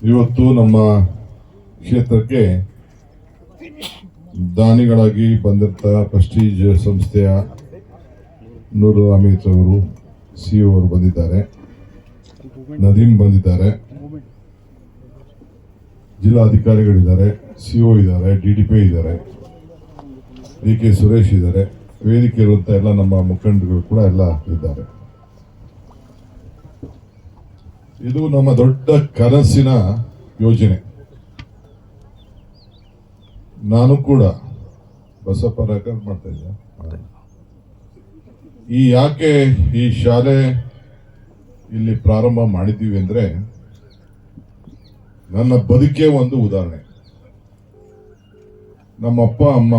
ಇವತ್ತು ನಮ್ಮ ಕ್ಷೇತ್ರಕ್ಕೆ ದಾನಿಗಳಾಗಿ ಬಂದಿರ್ತ ಪ್ರೆಸ್ಟೀಜ್ ಸಂಸ್ಥೆಯ ನೂರ್ ಅಮಿತ್ ಅವರು ಸಿಇಒ ಅವರು ಬಂದಿದ್ದಾರೆ, ನದೀಮ್ ಬಂದಿದ್ದಾರೆ, ಜಿಲ್ಲಾಧಿಕಾರಿಗಳಿದ್ದಾರೆ, ಸಿಇಒ ಇದ್ದಾರೆ, ಡಿಡಿಪಿ ಇದ್ದಾರೆ, ಡಿ.ಕೆ. ಸುರೇಶ್ ಇದ್ದಾರೆ, ವೇದಿಕೆ ಇರುವಂತ ಎಲ್ಲ ನಮ್ಮ ಮುಖಂಡರು ಕೂಡ ಎಲ್ಲ ಇದ್ದಾರೆ. ಇದು ನಮ್ಮ ದೊಡ್ಡ ಕನಸಿನ ಯೋಜನೆ. ನಾನು ಕೂಡ ಬಸಪ್ಪ ರೆಕಾರ್ಡ್ ಮಾಡ್ತಾ ಇದ್ದೆ. ಯಾಕೆ ಈ ಶಾಲೆ ಇಲ್ಲಿ ಪ್ರಾರಂಭ ಮಾಡಿದ್ದೀವಿ ಅಂದ್ರೆ ನನ್ನ ಬದುಕೆ ಒಂದು ಉದಾಹರಣೆ. ನಮ್ಮ ಅಪ್ಪ ಅಮ್ಮ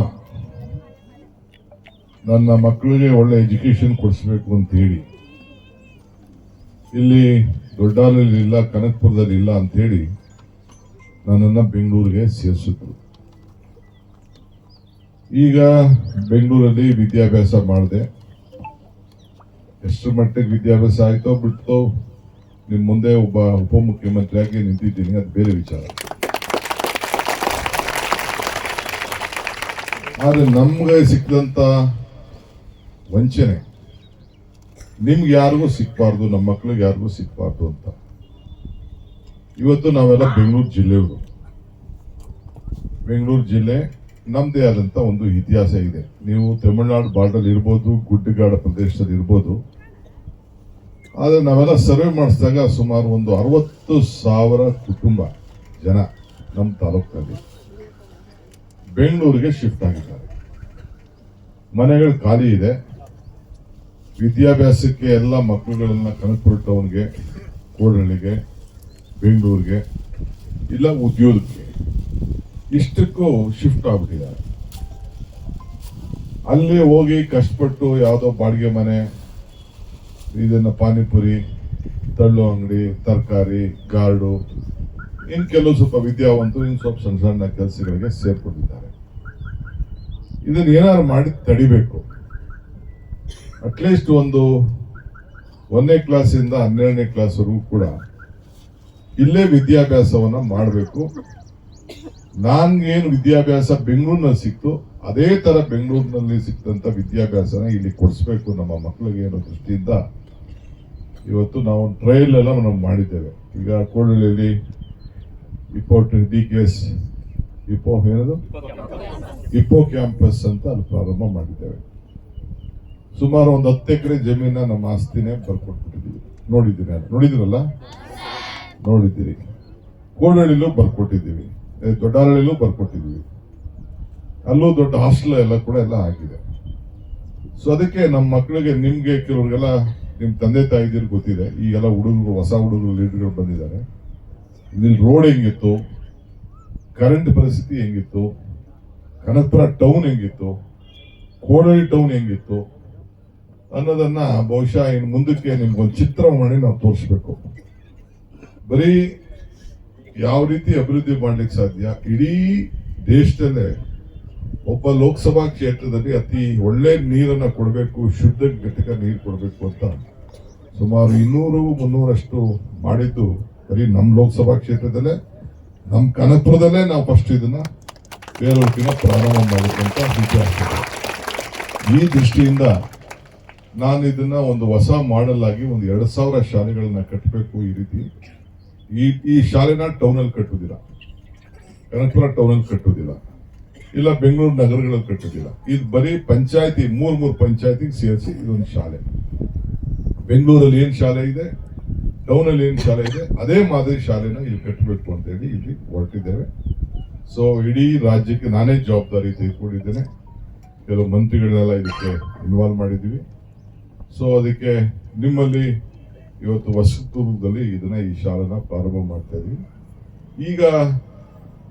ನನ್ನ ಮಕ್ಕಳಿಗೆ ಒಳ್ಳೆ ಎಜುಕೇಶನ್ ಕೊಡಿಸ್ಬೇಕು ಅಂತ ಹೇಳಿ ಇಲ್ಲಿ ದೊಡ್ಡಾಲಲ್ಲಿ ಇಲ್ಲ, ಕನಕಪುರದಲ್ಲಿ ಇಲ್ಲ ಅಂತ ಹೇಳಿ ನನ್ನನ್ನು ಬೆಂಗಳೂರಿಗೆ ಸೇರಿಸಿದ್ರು. ಈಗ ಬೆಂಗಳೂರಲ್ಲಿ ವಿದ್ಯಾಭ್ಯಾಸ ಮಾಡಿದೆ. ಎಷ್ಟು ಮಟ್ಟಿಗೆ ವಿದ್ಯಾಭ್ಯಾಸ ಆಯ್ತೋ ಬಿಡ್ತೋ, ನಿಮ್ ಮುಂದೆ ಒಬ್ಬ ಉಪಮುಖ್ಯಮಂತ್ರಿಯಾಗಿ ನಿಂತಿದ್ದೀನಿ, ಅದು ಬೇರೆ ವಿಚಾರ. ಆದ್ರೆ ನಮ್ಗೆ ಸಿಕ್ಕದಂತ ವಂಚನೆ ನಿಮ್ಗೆ ಯಾರಿಗೂ ಸಿಕ್ಬಾರ್ದು, ನಮ್ಮ ಮಕ್ಳಿಗೆ ಯಾರಿಗೂ ಸಿಕ್ಬಾರ್ದು ಅಂತ ಇವತ್ತು ನಾವೆಲ್ಲ ಬೆಂಗಳೂರು ಜಿಲ್ಲೆಯವರು. ಬೆಂಗಳೂರು ಜಿಲ್ಲೆ ನಮ್ದೇ ಆದಂತ ಒಂದು ಇತಿಹಾಸ ಇದೆ. ನೀವು ತಮಿಳುನಾಡು ಬಾರ್ಡರ್ ಇರ್ಬೋದು, ಗುಡ್ಡಗಾಡ ಪ್ರದೇಶದಲ್ಲಿ ಇರ್ಬೋದು. ಆದ್ರೆ ನಾವೆಲ್ಲ ಸರ್ವೆ ಮಾಡಿಸಿದಾಗ ಸುಮಾರು ಒಂದು 60,000 ಕುಟುಂಬ ಜನ ನಮ್ಮ ತಾಲೂಕಿನಲ್ಲಿ ಬೆಂಗಳೂರಿಗೆ ಶಿಫ್ಟ್ ಆಗಿದ್ದಾರೆ. ಮನೆಗಳು ಖಾಲಿ ಇದೆ. ವಿದ್ಯಾಭ್ಯಾಸಕ್ಕೆ ಎಲ್ಲ ಮಕ್ಕಳುಗಳನ್ನ ಕನಕಪುರ ಟೌನ್ಗೆ, ಕೋಡಹಳ್ಳಿಗೆ, ಬೆಂಗಳೂರಿಗೆ ಇಲ್ಲ ಉದ್ಯೋಗಕ್ಕೆ ಇಷ್ಟಕ್ಕೂ ಶಿಫ್ಟ್ ಆಗ್ಬಿಟ್ಟಿದ್ದಾರೆ. ಅಲ್ಲಿ ಹೋಗಿ ಕಷ್ಟಪಟ್ಟು ಯಾವುದೋ ಬಾಡಿಗೆ ಮನೆ, ಇದನ್ನ ಪಾನಿಪುರಿ, ತಳ್ಳು ಅಂಗಡಿ, ತರಕಾರಿ, ಗಾರ್ಡು, ಇನ್ ಕೆಲವು ಸ್ವಲ್ಪ ವಿದ್ಯಾವಂತರು ಇನ್ ಸ್ವಲ್ಪ ಸಣ್ಣ ಸಣ್ಣ ಕೆಲಸಗಳಿಗೆ ಸೇರ್ಕೊಂಡಿದ್ದಾರೆ. ಇದನ್ನ ಏನಾದ್ರು ಮಾಡಿ ತಡಿಬೇಕು. ಅಟ್ಲೀಸ್ಟ್ ಒಂದು 1ನೇ ಕ್ಲಾಸಿಂದ 12ನೇ ಕ್ಲಾಸ್ವರೆಗೂ ಕೂಡ ಇಲ್ಲೇ ವಿದ್ಯಾಭ್ಯಾಸವನ್ನ ಮಾಡಬೇಕು. ನನ್ಗೇನು ವಿದ್ಯಾಭ್ಯಾಸ ಬೆಂಗಳೂರಿನಲ್ಲಿ ಸಿಕ್ತು ಅದೇ ತರ ಬೆಂಗಳೂರಿನಲ್ಲಿ ಸಿಕ್ತಂತ ವಿದ್ಯಾಭ್ಯಾಸನ ಇಲ್ಲಿ ಕೊಡಿಸ್ಬೇಕು ನಮ್ಮ ಮಕ್ಕಳಿಗೆ ಅನ್ನೋ ದೃಷ್ಟಿಯಿಂದ ಇವತ್ತು ನಾವು ಟ್ರಯಲ್ ಎಲ್ಲ ನಾವು ಮಾಡಿದ್ದೇವೆ. ಈಗ ಕೋಡಹಳ್ಳಿಯಲ್ಲಿ ಇಪ್ಪೋ ಕ್ಯಾಂಪಸ್ ಅಂತ ಅಲ್ಲಿ ಪ್ರಾರಂಭ ಮಾಡಿದ್ದೇವೆ. ಸುಮಾರು ಒಂದು 10 ಎಕರೆ ಜಮೀನ ನಮ್ಮ ಆಸ್ತಿನೇ ಬರ್ಕೊಟ್ಬಿಟ್ಟಿದ್ದೀವಿ. ನೋಡಿದಿರಲ್ಲ, ನೋಡಿದ್ದೀರಿ. ಕೋಡಹಳ್ಳಿಲೂ ಬರ್ಕೊಟ್ಟಿದ್ದೀವಿ, ದೊಡ್ಡಾರಳ್ಳಿಲೂ ಬರ್ಕೊಟ್ಟಿದ್ದೀವಿ. ಅಲ್ಲೂ ದೊಡ್ಡ ಹಾಸ್ಟೆಲ್ ಎಲ್ಲ ಕೂಡ ಎಲ್ಲ ಆಗಿದೆ. ಸೊ ಅದಕ್ಕೆ ನಮ್ಮ ಮಕ್ಕಳಿಗೆ, ನಿಮ್ಗೆ ಕೆಲವ್ರಿಗೆಲ್ಲ ನಿಮ್ ತಂದೆ ತಾಯಿದಿರು ಗೊತ್ತಿದೆ. ಈಗೆಲ್ಲ ಹುಡುಗರು, ಹೊಸ ಹುಡುಗರು ಲೀಡರ್ಗಳು ಬಂದಿದ್ದಾರೆ. ಇಲ್ಲಿ ರೋಡ್ ಹೆಂಗಿತ್ತು, ಕರೆಂಟ್ ಪರಿಸ್ಥಿತಿ ಹೆಂಗಿತ್ತು, ಕನಕಪುರ ಟೌನ್ ಹೆಂಗಿತ್ತು, ಕೋಡಹಳ್ಳಿ ಟೌನ್ ಹೆಂಗಿತ್ತು ಅನ್ನೋದನ್ನ ಬಹುಶಃ ಇನ್ನು ಮುಂದಕ್ಕೆ ನಿಮ್ಗೊಂದು ಚಿತ್ರ ಮಾಡಿ ನಾವು ತೋರಿಸ್ಬೇಕು. ಬರೀ ಯಾವ ರೀತಿ ಅಭಿವೃದ್ಧಿ ಮಾಡ್ಲಿಕ್ಕೆ ಸಾಧ್ಯ, ಇಡೀ ದೇಶದಲ್ಲೇ ಒಬ್ಬ ಲೋಕಸಭಾ ಕ್ಷೇತ್ರದಲ್ಲಿ ಅತಿ ಒಳ್ಳೆ ನೀರನ್ನ ಕೊಡಬೇಕು, ಶುದ್ಧ ಘಟಕ ನೀರು ಕೊಡಬೇಕು ಅಂತ ಸುಮಾರು 200-300 ಮಾಡಿದ್ದು ಬರೀ ನಮ್ಮ ಲೋಕಸಭಾ ಕ್ಷೇತ್ರದಲ್ಲೇ, ನಮ್ಮ ಕನಕಪುರದಲ್ಲೇ ನಾವು ಫಸ್ಟ್ ಇದನ್ನ ಬೇರೆಯವ್ರಿಗಿಂತ ಪ್ರಾರಂಭ ಮಾಡಬೇಕಂತ ವಿಚಾರ. ಈ ದೃಷ್ಟಿಯಿಂದ ನಾನು ಇದನ್ನ ಒಂದು ಹೊಸ ಮಾಡೆಲ್ ಆಗಿ ಒಂದು 2,000 ಶಾಲೆಗಳನ್ನ ಕಟ್ಟಬೇಕು. ಈ ರೀತಿ ಈ ಶಾಲೆನ ಟೌನಲ್ಲಿ ಕಟ್ಟುವುದಿಲ್ಲ, ಕನಕಪುರ ಟೌನಲ್ಲಿ ಕಟ್ಟುವುದಿಲ್ಲ, ಇಲ್ಲ ಬೆಂಗಳೂರು ನಗರಗಳಲ್ಲಿ ಕಟ್ಟುವುದಿಲ್ಲ. ಇದು ಬರೀ ಪಂಚಾಯತಿ, 3 ಪಂಚಾಯತಿಗೆ ಸೇರಿಸಿ ಇದೊಂದು ಶಾಲೆ. ಬೆಂಗಳೂರಲ್ಲಿ ಏನ್ ಶಾಲೆ ಇದೆ, ಟೌನಲ್ಲಿ ಏನ್ ಶಾಲೆ ಇದೆ, ಅದೇ ಮಾದರಿ ಶಾಲೆನ ಇಲ್ಲಿ ಕಟ್ಟಬೇಕು ಅಂತ ಹೇಳಿ ಇಲ್ಲಿ ಹೊರಟಿದ್ದೇವೆ. ಸೊ ಇಡೀ ರಾಜ್ಯಕ್ಕೆ ನಾನೇ ಜವಾಬ್ದಾರಿ ತೆಗೆದುಕೊಂಡಿದ್ದೇನೆ. ಕೆಲವು ಮಂತ್ರಿಗಳನ್ನೆಲ್ಲ ಇದಕ್ಕೆ ಇನ್ವಾಲ್ವ್ ಮಾಡಿದ್ದೀವಿ. ಸೊ ಅದಕ್ಕೆ ನಿಮ್ಮಲ್ಲಿ ಇವತ್ತು ವಸತೂರಲ್ಲಿ ಈ ಶಾಲೆನ ಪ್ರಾರಂಭ ಮಾಡ್ತಾ ಇದೀವಿ. ಈಗ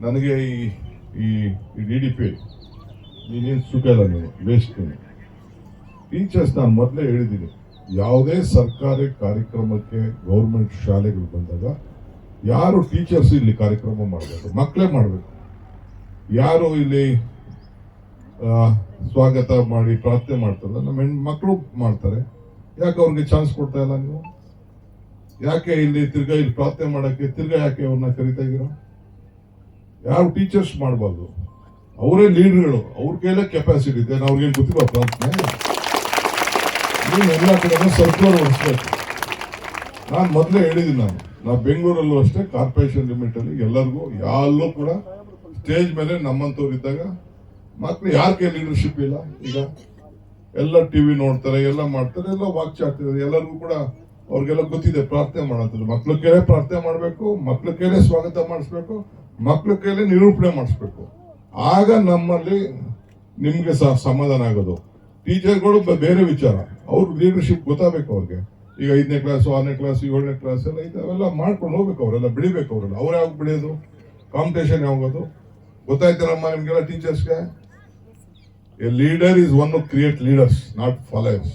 ನನಗೆ ಈ ಡಿಡಿಪಿ ನೀನೇನು ಸುಖಲ್ಲ, ನೀನು ವೇಸ್ಟ್. ಟೀಚರ್ಸ್ ನಾನು ಮೊದಲೇ ಹೇಳಿದ್ದೀನಿ, ಯಾವುದೇ ಸರ್ಕಾರಿ ಕಾರ್ಯಕ್ರಮಕ್ಕೆ ಗೌರ್ಮೆಂಟ್ ಶಾಲೆಗಳು ಬಂದಾಗ ಯಾರು ಟೀಚರ್ಸ್ ಇಲ್ಲಿ ಕಾರ್ಯಕ್ರಮ ಮಾಡಬೇಕು, ಮಕ್ಕಳೇ ಮಾಡಬೇಕು. ಯಾರು ಇಲ್ಲಿ ಸ್ವಾಗತ ಮಾಡಿ ಪ್ರಾರ್ಥನೆ ಮಾಡ್ತಾರಲ್ಲ, ನಮ್ಮ ಹೆಣ್ಮಕ್ಳು ಮಾಡ್ತಾರೆ. ಯಾಕೆ ಅವ್ರಿಗೆ ಚಾನ್ಸ್ ಕೊಡ್ತಾ ಇಲ್ಲ ನೀವು? ಯಾಕೆ ಇಲ್ಲಿ ತಿರ್ಗಾ ಇಲ್ಲಿ ಪ್ರಾರ್ಥನೆ ಮಾಡಕ್ಕೆ ತಿರ್ಗಾ ಯಾಕೆ ಅವ್ರನ್ನ ಕರಿತಾ ಇದ್ದೀರಾ? ಯಾರು ಟೀಚರ್ಸ್ ಮಾಡಬಾರ್ದು, ಅವರೇ ಲೀಡರ್ಗಳು, ಅವ್ರ ಕೈಲೇ ಕೆಪಾಸಿಟಿ ಇದೆ. ಅವ್ರಿಗೇನು ಗೊತ್ತಿಲ್ಲ ಪ್ರಾರ್ಥನೆ. ನೀವು ಎಲ್ಲ ಕಡೆ ಸರ್ಕ್ಯುಲರ್ ಹೊಡಿಸ್ಬೇಕು. ನಾನು ಮೊದಲೇ ಹೇಳಿದ್ದೀನಿ, ನಾವು ಬೆಂಗಳೂರಲ್ಲೂ ಅಷ್ಟೇ ಕಾರ್ಪೊರೇಷನ್ ಲಿಮಿಟ್ ಅಲ್ಲಿ ಎಲ್ಲರಿಗೂ ಯಾರಲ್ಲೂ ಕೂಡ ಸ್ಟೇಜ್ ಮೇಲೆ ನಮ್ಮಂತವ್ರು ಇದ್ದಾಗ ಮಕ್ಳು ಯಾರ ಕೈ ಲೀಡರ್ಶಿಪ್ ಇಲ್ಲ. ಈಗ ಎಲ್ಲ ಟಿವಿ ನೋಡ್ತಾರೆ, ಎಲ್ಲ ಮಾಡ್ತಾರೆ, ಎಲ್ಲ ವಾಕ್ಚ್ ಆಗ್ತಿದ್ದಾರೆ. ಎಲ್ಲರಿಗೂ ಕೂಡ ಅವ್ರಿಗೆಲ್ಲ ಗೊತ್ತಿದೆ ಪ್ರಾರ್ಥನೆ ಮಾಡೋದು. ಮಕ್ಳ ಕೈಲೇ ಪ್ರಾರ್ಥನೆ ಮಾಡಬೇಕು, ಮಕ್ಳ ಕೈಲೇ ಸ್ವಾಗತ ಮಾಡಿಸ್ಬೇಕು, ಮಕ್ಳ ಕೈಲೇ ನಿರೂಪಣೆ ಮಾಡಿಸ್ಬೇಕು. ಆಗ ನಮ್ಮಲ್ಲಿ ನಿಮ್ಗೆ ಸಮಾಧಾನ ಆಗೋದು. ಟೀಚರ್ಗಳು ಬೇರೆ ವಿಚಾರ, ಅವ್ರ ಲೀಡರ್ಶಿಪ್ ಗೊತ್ತಾಗಬೇಕು ಅವ್ರಿಗೆ. ಈಗ 5ನೇ ಕ್ಲಾಸು 6ನೇ ಕ್ಲಾಸು 7ನೇ ಕ್ಲಾಸ್ ಎಲ್ಲ ಇದೆ, ಅವೆಲ್ಲ ಮಾಡ್ಕೊಂಡು ಹೋಗ್ಬೇಕು. ಅವರೆಲ್ಲ ಬೆಳಿಬೇಕು. ಅವರೆಲ್ಲ ಅವ್ರು ಯಾವಾಗ ಬೆಳೆಯೋದು, ಕಾಂಪಿಟೇಷನ್ ಯಾವಾಗೋದು ಗೊತ್ತಾಯ್ತಾರಮ್ಮ ನಿಮ್ಗೆಲ್ಲ ಟೀಚರ್ಸ್ಗೆ. A leader is one to create leaders, not followers.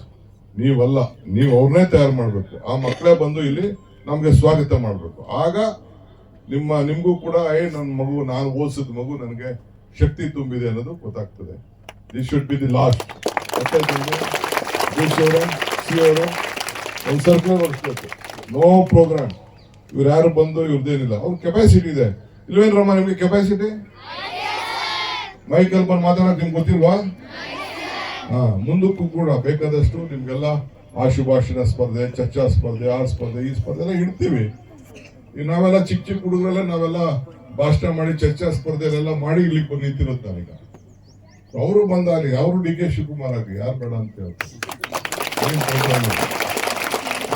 ನೀವಲ್ಲ, ನೀವು ಅವ್ರನ್ನೇ ತಯಾರು ಮಾಡಬೇಕು. ಆ ಮಕ್ಕಳೇ ಬಂದು ಇಲ್ಲಿ ನಮ್ಗೆ ಸ್ವಾಗತ ಮಾಡಬೇಕು. ಆಗ ನಿಮ್ಗೂ ಕೂಡ ನನ್ನ ಮಗು, ನಾನು ಓದಿಸಿದ ಮಗು ನನಗೆ ಶಕ್ತಿ ತುಂಬಿದೆ ಅನ್ನೋದು ಗೊತ್ತಾಗ್ತದೆ. This should be the last. ಒಂದು ಸರ್ಕ್ಯುಲರ್ ಹೊಡಿಸ್ಬೇಕು, ನೋ ಪ್ರೋಗ್ರಾಮ್. ಇವ್ರು ಯಾರು ಬಂದು ಇವ್ರದ್ದೇನಿಲ್ಲ, ಅವ್ರ ಕೆಪಾಸಿಟಿ ಇದೆ. ಇಲ್ವೇನ್ರಮ್ಮ ನಿಮ್ಗೆ ಕೆಪಾಸಿಟಿ? ಮೈಕಲ್ ಬಂದು ಮಾತಾಡೋಕೆ ನಿಮ್ಗೆ ಗೊತ್ತಿಲ್ವಾ? ಮುಂದಕ್ಕೂ ಕೂಡ ಬೇಕಾದಷ್ಟು ನಿಮ್ಗೆಲ್ಲ ಆಶುಭಾಷಣ ಸ್ಪರ್ಧೆ, ಚರ್ಚಾ ಸ್ಪರ್ಧೆ, ಆ ಸ್ಪರ್ಧೆ, ಈ ಸ್ಪರ್ಧೆ ಎಲ್ಲ ಇಡ್ತೀವಿ. ಈಗ ನಾವೆಲ್ಲ ಚಿಕ್ಕ ಚಿಕ್ಕ ಹುಡುಗರೆಲ್ಲ ನಾವೆಲ್ಲ ಭಾಷಣ ಮಾಡಿ ಚರ್ಚಾ ಸ್ಪರ್ಧೆಲೆಲ್ಲ ಮಾಡಿ ಇಲ್ಲಿ ಬಂದು ನಿಂತಿರುತ್ತೆ ನಾನೀಗ. ಅವರು ಬಂದಾಗಲಿ, ಅವರು DK ಶಿವಕುಮಾರ್ ಆಗಲಿ, ಯಾರು ಬೇಡ ಅಂತ ಹೇಳ್ತಾರೆ.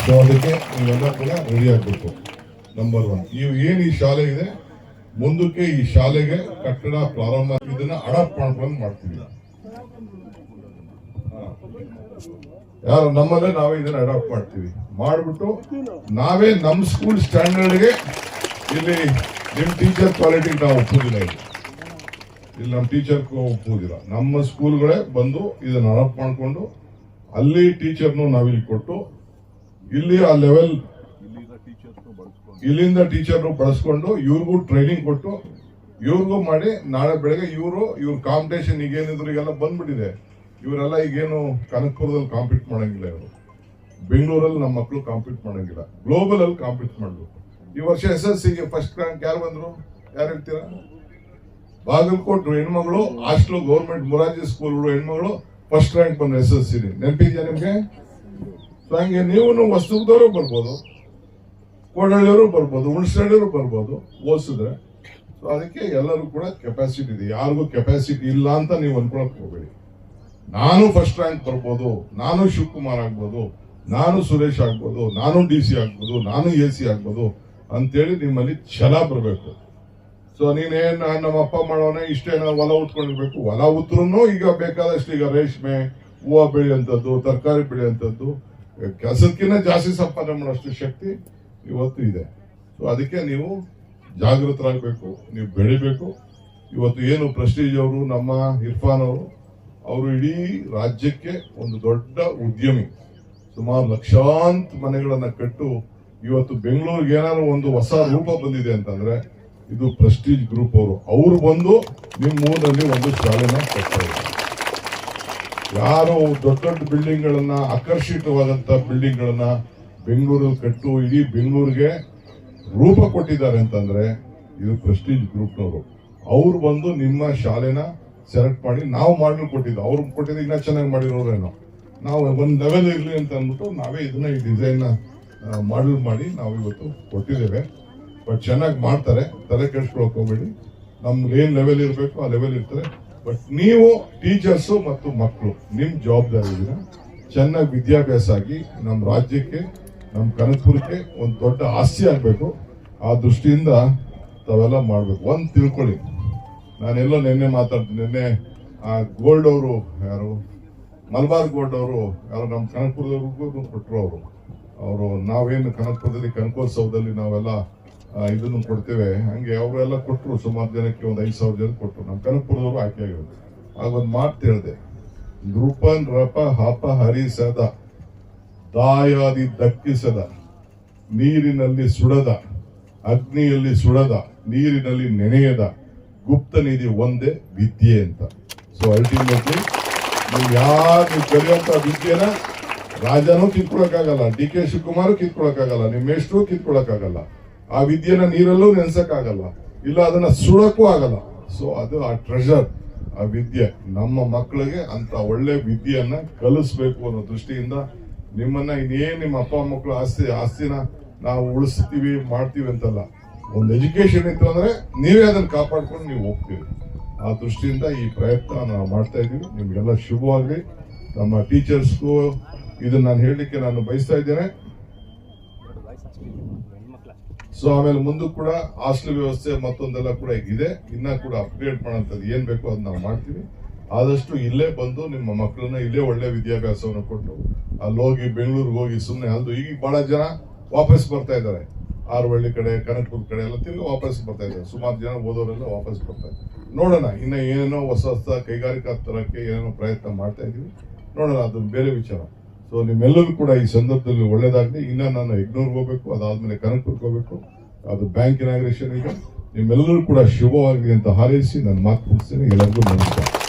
ಸೊ ಅದಕ್ಕೆ ನೀವೆಲ್ಲ ಕೂಡ ರೆಡಿ ಆಗ್ಬೇಕು. ನಂಬರ್ 1, ಏನು ಈ ಶಾಲೆ ಇದೆ, ಮುಂದಕ್ಕೆ ಈ ಶಾಲೆಗೆ ಕಟ್ಟಡ ಪ್ರಾರಂಭ ಇದನ್ನ ಅಡಾಪ್ಟ್ ಮಾಡ್ಕೊಂಡು ಮಾಡ್ತೀವಿ. ಯಾರು ನಮ್ಮಲ್ಲೇ ನಾವೇ ಇದನ್ನ ಅಡಾಪ್ಟ್ ಮಾಡ್ತೀವಿ. ಮಾಡ್ಬಿಟ್ಟು ನಾವೇ ನಮ್ಮ ಸ್ಕೂಲ್ ಸ್ಟ್ಯಾಂಡರ್ಡ್ಗೆ ಇಲ್ಲಿ ನಿಮ್ ಟೀಚರ್ ಕ್ವಾಲಿಟಿ ನಾವು ಒಪ್ಪುದಿಲ್ಲ. ಇಲ್ಲಿ ನಮ್ಮ ಟೀಚರ್ ಒಪ್ಪುದಿಲ್ಲ. ನಮ್ಮ ಸ್ಕೂಲ್ಗಳೇ ಬಂದು ಇದನ್ನ ಅಡಾಪ್ಟ್ ಮಾಡ್ಕೊಂಡು ಅಲ್ಲಿ ಟೀಚರ್ನು ನಾವಿಲ್ಲಿ ಕೊಟ್ಟು ಇಲ್ಲಿ ಆ ಲೆವೆಲ್ ಇಲ್ಲಿಂದ ಟೀಚರ್ನು ಬಳಸ್ಕೊಂಡು ಇವ್ರಿಗೂ ಟ್ರೈನಿಂಗ್ ಕೊಟ್ಟು ಇವ್ರಿಗೂ ಮಾಡಿ ನಾಳೆ ಬೆಳಗ್ಗೆ ಇವ್ರ ಕಾಂಪಿಟೇಷನ್ ಈಗೇನಿದ್ರು ಈಗೆಲ್ಲ ಬಂದ್ಬಿಟ್ಟಿದೆ. ಇವರೆಲ್ಲ ಈಗೇನು ಕನಕಪುರದಲ್ಲಿ ಕಾಂಪೀಟ್ ಮಾಡಂಗಿಲ್ಲ. ಇವರು ಬೆಂಗಳೂರಲ್ಲಿ ನಮ್ಮ ಮಕ್ಕಳು ಕಾಂಪೀಟ್ ಮಾಡಂಗಿಲ್ಲ, ಗ್ಲೋಬಲ್ ಅಲ್ಲಿ ಕಾಂಪೀಟ್ ಮಾಡಬೇಕು. ಈ ವರ್ಷ SSLCಗೆ ಫಸ್ಟ್ ರ್ಯಾಂಕ್ ಯಾರು ಬಂದ್ರು? ಯಾರು ಹೇಳ್ತೀರಾ? ಬಾಗಲಕೋಟೆ ಹೆಣ್ಮಗಳು ಹಾಸ್ಟೆಲ್ ಗೌರ್ಮೆಂಟ್ ಮೊರಾರ್ಜಿ ಸ್ಕೂಲ್ ಹೆಣ್ಮಗಳು ಫಸ್ಟ್ ರ್ಯಾಂಕ್ ಬಂದ್ರು SSLC. ನೆನಪಿದ್ಯಾ ನಿಮ್ಗೆ? ಸೊ ಹಂಗೆ ನೀವು ವಸ್ತುದವರು ಬರ್ಬೋದು, ಕೋಡಳ್ಳಿಯವರು ಬರ್ಬೋದು, ಹುಣಸಳ್ಳಿಯವರು ಬರ್ಬೋದು ಓದಿಸಿದ್ರೆ. ಸೊ ಅದಕ್ಕೆ ಎಲ್ಲರೂ ಕೂಡ ಕೆಪಾಸಿಟಿ ಇದೆ. ಯಾರಿಗೂ ಕೆಪಾಸಿಟಿ ಇಲ್ಲ ಅಂತ ನೀವು ಅನ್ಕೊಳಕ್ ಹೋಗ್ಬೇಡಿ. ನಾನು ಫಸ್ಟ್ ರ್ಯಾಂಕ್ ಬರ್ಬೋದು, ನಾನು ಶಿವಕುಮಾರ್ ಆಗ್ಬೋದು, ನಾನು ಸುರೇಶ್ ಆಗ್ಬೋದು, ನಾನು DC ಆಗ್ಬೋದು, ನಾನು AC ಆಗ್ಬೋದು ಅಂತೇಳಿ ನಿಮ್ಮಲ್ಲಿ ಛಲ ಬರಬೇಕು. ಸೊ ನೀನೇನ್ ನಮ್ಮ ಅಪ್ಪ ಮಾಡೋನೆ ಇಷ್ಟೇನ ಹೊಲ ಉತ್ಕೊಂಡಿರ್ಬೇಕು. ಹೊಲ ಉತ್ರು ಈಗ ಬೇಕಾದಷ್ಟು ಈಗ ರೇಷ್ಮೆ, ಹೂವು ಬೆಳೆಯುವಂಥದ್ದು, ತರಕಾರಿ ಬೆಳೆಯುವಂಥದ್ದು, ಕೆಲಸಕ್ಕಿಂತ ಜಾಸ್ತಿ ಸಂಪಾದನೆ ಮಾಡೋಷ್ಟು ಶಕ್ತಿ ಇವತ್ತು ಇದೆ. ಸೊ ಅದಕ್ಕೆ ನೀವು ಜಾಗೃತರಾಗಬೇಕು, ನೀವು ಬೆಳಿಬೇಕು. ಇವತ್ತು ಏನು ಪ್ರೆಸ್ಟೀಜ್ ಅವರು, ನಮ್ಮ ಇರ್ಫಾನ್ ಅವರು ಇಡೀ ರಾಜ್ಯಕ್ಕೆ ಒಂದು ದೊಡ್ಡ ಉದ್ಯಮಿ. ಸುಮಾರು ಲಕ್ಷಾಂತ ಮನೆಗಳನ್ನ ಕಟ್ಟು ಇವತ್ತು ಬೆಂಗಳೂರಿಗೆ ಏನಾದ್ರು ಒಂದು ಹೊಸ ರೂಪ ಬಂದಿದೆ ಅಂತಂದ್ರೆ ಇದು ಪ್ರೆಸ್ಟೀಜ್ ಗ್ರೂಪ್ ಅವರು ಬಂದು ನಿಮ್ಮ ಊರಲ್ಲಿ ಒಂದು ಶಾಲೆನ ಕಟ್ತಾರೆ. ಯಾರು ದೊಡ್ಡ ದೊಡ್ಡ ಬಿಲ್ಡಿಂಗ್ ಗಳನ್ನ, ಆಕರ್ಷಿತವಾದಂತ ಬಿಲ್ಡಿಂಗ್ ಗಳನ್ನ ಬೆಂಗಳೂರಲ್ಲಿ ಕಟ್ಟು ಇಡೀ ಬೆಂಗಳೂರಿಗೆ ರೂಪ ಕೊಟ್ಟಿದ್ದಾರೆ ಅಂತಂದ್ರೆ ಇದು ಪ್ರೆಸ್ಟೀಜ್ ಗ್ರೂಪ್ನವರು. ಅವ್ರು ಬಂದು ನಿಮ್ಮ ಶಾಲೆನ ಸೆಲೆಕ್ಟ್ ಮಾಡಿ ನಾವು ಮಾಡಲು ಕೊಟ್ಟಿದ್ದು, ಅವ್ರು ಕೊಟ್ಟಿದ್ದು ಇನ್ನ ಚೆನ್ನಾಗಿ ಮಾಡಿರೋರೇನೋ. ನಾವು ಒಂದ್ ಲೆವೆಲ್ ಇರ್ಲಿ ಅಂತ ಅಂದ್ಬಿಟ್ಟು ನಾವೇ ಇದನ್ನ ಈ ಡಿಸೈನ್ ಮಾಡಲ್ ಮಾಡಿ ನಾವು ಇವತ್ತು ಕೊಟ್ಟಿದ್ದೇವೆ. ಬಟ್ ಚೆನ್ನಾಗಿ ಮಾಡ್ತಾರೆ, ತಲೆ ಕೆಡಿಸ್ಕೊಳಕ್ ಹೋಗ್ಬೇಡಿ. ನಮ್ಗೆ ಏನ್ ಲೆವೆಲ್ ಇರಬೇಕು ಆ ಲೆವೆಲ್ ಇರ್ತಾರೆ. ಬಟ್ ನೀವು ಟೀಚರ್ಸ್ ಮತ್ತು ಮಕ್ಕಳು ನಿಮ್ ಜವಾಬ್ದಾರಿ ಇದೀರ. ಚೆನ್ನಾಗಿ ವಿದ್ಯಾಭ್ಯಾಸ ಆಗಿ ನಮ್ಮ ರಾಜ್ಯಕ್ಕೆ, ನಮ್ಮ ಕನಕಪುರಕ್ಕೆ ಒಂದು ದೊಡ್ಡ ಆಸ್ತಿ ಆಗ್ಬೇಕು. ಆ ದೃಷ್ಟಿಯಿಂದ ತಾವೆಲ್ಲ ಮಾಡ್ಬೇಕು. ಒಂದ್ ತಿಳ್ಕೊಳ್ಳಿ, ನಾನೆಲ್ಲ ನಿನ್ನೆ ಮಾತಾಡ್ತೀನಿ. ನಿನ್ನೆ ಆ ಗೋಲ್ಡ್ ಅವರು ಯಾರು, ಮಲಬಾರ್ ಗೋಲ್ಡ್ ಅವರು ಯಾರು ನಮ್ಮ ಕನಕಪುರದವ್ರಿಗೂ ಕೊಟ್ಟರು. ಅವರು ನಾವೇನು ಕನಕಪುರದಲ್ಲಿ ಕನಕೋತ್ಸವದಲ್ಲಿ ನಾವೆಲ್ಲ ಇದನ್ನು ಕೊಡ್ತೇವೆ, ಹಂಗೆ ಅವರೆಲ್ಲ ಕೊಟ್ಟರು. ಸುಮಾರು ಜನಕ್ಕೆ ಒಂದು 5,000 ಜನ ಕೊಟ್ಟರು. ನಮ್ಮ ಕನಕಪುರದವರು ಆಯ್ಕೆ ಆಗಿರೋದು. ಆಗ ಒಂದು ಮಾತು ಹೇಳಿದೆ, ನೃಪನ್ ರಪ ಹಪ ಹರಿಸದ, ದಾಯಾದಿ ದಕ್ಕಿಸದ, ನೀರಿನಲ್ಲಿ ಸುಡದ, ಅಗ್ನಿಯಲ್ಲಿ ಸುಡದ, ನೀರಿನಲ್ಲಿ ನೆನೆಯದ ಗುಪ್ತ ನಿಧಿ ಒಂದೇ ವಿದ್ಯೆ ಅಂತ. ಸೊ ಅಲ್ಟಿಮೇಟ್ಲಿ ನೀವು ಕಲಿಯುವಂತ ವಿದ್ಯೆನ ರಾಜನೂ ಕಿತ್ಕೊಳಕ್ಕಾಗಲ್ಲ, ಡಿ ಕೆ ಶಿವಕುಮಾರ್ ಕಿತ್ಕೊಳಕ್ಕಾಗಲ್ಲ, ನಿಮ್ಮ ಮೇಷ್ಟ್ರು ಕಿತ್ಕೊಳಕ್ಕಾಗಲ್ಲ. ಆ ವಿದ್ಯೆನ ನೀರಲ್ಲೂ ನೆನ್ಸಕ್ಕಾಗಲ್ಲ, ಇಲ್ಲ ಅದನ್ನ ಸುಡಕ್ಕೂ ಆಗಲ್ಲ. ಸೊ ಅದು ಆ ಟ್ರೆಷರ್, ಆ ವಿದ್ಯೆ ನಮ್ಮ ಮಕ್ಕಳಿಗೆ ಅಂತ ಒಳ್ಳೆ ವಿದ್ಯೆಯನ್ನ ಕಲಿಸ್ಬೇಕು ಅನ್ನೋ ದೃಷ್ಟಿಯಿಂದ ನಿಮ್ಮನ್ನ ಇನ್ನೇನ್ ನಿಮ್ಮ ಅಪ್ಪ ಮಕ್ಕಳು ಆಸ್ತಿನ ನಾವು ಉಳಿಸ್ತೀವಿ ಮಾಡ್ತೀವಿ ಅಂತಲ್ಲ. ಒಂದು ಎಜುಕೇಶನ್ ಇತ್ತು ಅಂದ್ರೆ ನೀವೇ ಅದನ್ನ ಕಾಪಾಡ್ಕೊಂಡು ನೀವು ಹೋಗ್ತೀರಿ. ಆ ದೃಷ್ಟಿಯಿಂದ ಈ ಪ್ರಯತ್ನ ನಾವು ಮಾಡ್ತಾ ಇದೀವಿ. ನಿಮ್ಗೆಲ್ಲ ಶುಭವಾಗ್ಲಿ. ನಮ್ಮ ಟೀಚರ್ಸ್ಗೂ ಇದನ್ನ ನಾನು ಹೇಳಲಿಕ್ಕೆ ನಾನು ಬಯಸ್ತಾ ಇದ್ದೇನೆ. ಸೊ ಆಮೇಲೆ ಮುಂದೂ ಕೂಡ ಹಾಸ್ಟೆಲ್ ವ್ಯವಸ್ಥೆ ಮತ್ತೊಂದೆಲ್ಲ ಕೂಡ ಇದೆ, ಇನ್ನ ಕೂಡ ಅಪ್ಗ್ರೇಡ್ ಮಾಡೋಂಥದ್ದು ಏನ್ ಬೇಕೋ ಅದನ್ನ ನಾವು ಮಾಡ್ತೀವಿ. ಆದಷ್ಟು ಇಲ್ಲೇ ಬಂದು ನಿಮ್ಮ ಮಕ್ಕಳನ್ನ ಇಲ್ಲೇ ಒಳ್ಳೆ ವಿದ್ಯಾಭ್ಯಾಸವನ್ನು ಕೊಟ್ಟು ಅಲ್ಲಿ ಹೋಗಿ ಬೆಂಗಳೂರಿಗೆ ಹೋಗಿ ಸುಮ್ಮನೆ ಅಲ್ದು. ಈಗ ಬಹಳ ಜನ ವಾಪಸ್ ಬರ್ತಾ ಇದ್ದಾರೆ, ಆರವಳ್ಳಿ ಕಡೆ ಕನಕಪುರ ಕಡೆ ಎಲ್ಲ ತಿರ್ಗಿ ವಾಪಸ್ ಬರ್ತಾ ಇದ್ದಾರೆ. ಸುಮಾರು ಜನ ಓದೋರೆಲ್ಲ ವಾಪಸ್ ಬರ್ತಾ ಇದ್ದಾರೆ. ನೋಡೋಣ, ಇನ್ನ ಏನೇನೋ ಹೊಸ ಹೊಸ ಕೈಗಾರಿಕಾ ತರಕ್ಕೆ ಏನೇನೋ ಪ್ರಯತ್ನ ಮಾಡ್ತಾ ಇದೀವಿ, ನೋಡೋಣ, ಅದು ಬೇರೆ ವಿಚಾರ. ಸೊ ನಿಮ್ಮೆಲ್ಲರೂ ಕೂಡ ಈ ಸಂದರ್ಭದಲ್ಲಿ ಒಳ್ಳೇದಾಗ್ಲಿ. ಇನ್ನ ನಾನು ಯಗ್ನೂರ್ಗೆ ಹೋಗ್ಬೇಕು, ಅದಾದ್ಮೇಲೆ ಕನಕಪುರಕ್ಕೆ ಹೋಗ್ಬೇಕು, ಅದು ಬ್ಯಾಂಕ್ ಇನಾಗ್ರೇಷನ್ ಈಗ. ನಿಮ್ಮೆಲ್ಲರೂ ಕೂಡ ಶುಭವಾಗಲಿ ಅಂತ ಹಾರೈಸಿ ನನ್ನ ಮಾತು ಮುಗಿಸ್ತೀನಿ. ಎಲ್ಲರಿಗೂ ನಮಸ್ಕಾರ.